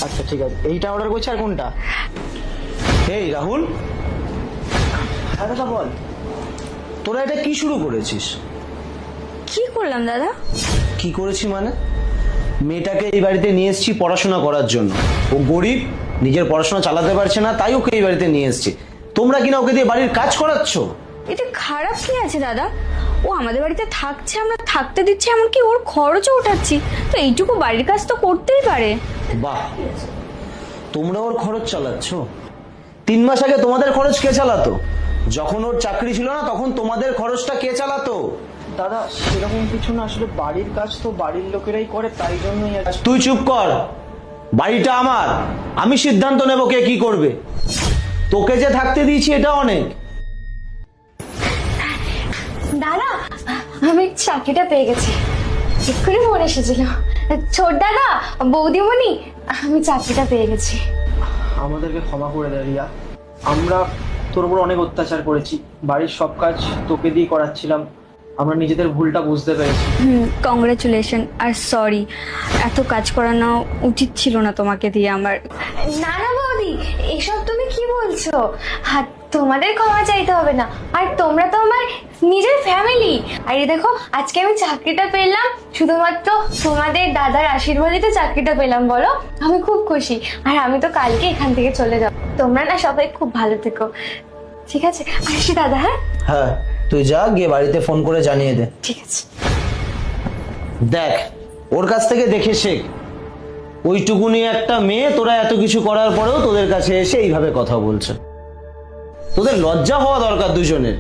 আচ্ছা ঠিক আছে, এইটা অর্ডার করছি। আর কোনটা? এই রাহুল, হ্যাঁ দাদা বল। তোরা এটা কি শুরু করেছিস? কি করলাম দাদা? কি করেছি মানে? মেয়েটাকে এই বাড়িতে নিয়ে এসেছি পড়াশোনা করার জন্য। ও গরিব, নিজের পড়াশোনা চালাতে পারছে না, তাই ওকে এই বাড়িতে নিয়ে এসেছি। তোমরা কিনা ওকে দিয়ে বাড়ির কাজ করাচ্ছ। এতে খারাপ কি আছে দাদা? ও আমাদের বাড়িতে থাকছে, আমরা থাকতে দিচ্ছি, এমনকি ওর খরচও উঠাচ্ছি, তো এইটুকু বাড়ির কাজ তো করতেই পারে। বাহ, তোমরা ওর খরচ চালাচ্ছ? 3 মাস আগে তোমাদের খরচ কে চালাতো? যখন ওর চাকরি ছিল না তখন তোমাদের খরচটা কে চালাতো? দাদা সেরকম কিছু না, আসলে বাড়ির কাজ তো বাড়ির লোকেরাই করে, তাই জন্যই আর কি। তুই চুপ কর। বাড়িটা আমার, আমি সিদ্ধান্ত নেব কে কি করবে। তোকে যে থাকতে দিয়েছি এটা অনেক। দাদা, আমি চাকরিটা পেয়ে গেছি, এক্ষুনি ফোন এসেছিল। ছোট দাদা, বৌদিমণি, আমি চাকরিটা পেয়ে গেছি। আমাদেরকে ক্ষমা করে দে রিয়া, আমরা তোর উপর অনেক অত্যাচার করেছি, বাড়ির সব কাজ তোকে দিয়ে করাচ্ছিলাম, আমরা নিজেদের ভুলটা বুঝতে পেরেছি। কংগ্রেচুলেশন আর সরি, এত কাজ করানো উচিত ছিল না তোমাকে দিয়ে আমার। না না বৌদি, এসব তুমি কি বলছো? আর তোমাদের ক্ষমা চাইতে হবে না, আর তোমরা তো আমার নিজের ফ্যামিলি। আর এই দেখো, আজকে আমি চাকরিটা পেলাম শুধুমাত্র তোমাদের দাদার আশীর্বাদই তো চাকরিটা পেলাম, বলো? আমি খুব খুশি। আর আমি তো কালকে এখান থেকে চলে যাব। তোমরা না সবাই খুব ভালো থেকো, ঠিক আছে? আসি দাদা। হ্যাঁ হ্যাঁ, তুই যা, গিয়ে বাড়িতে ফোন করে জানিয়ে দে। ঠিক আছে। দেখ, ওর কাছ থেকে দেখে শেখ। ওইটুকুনি একটা মেয়ে, তোরা এত কিছু করার পরেও তোদের কাছে এসে এইভাবে কথা বলছে। তোদের লজ্জা হওয়া দরকার দুজনের।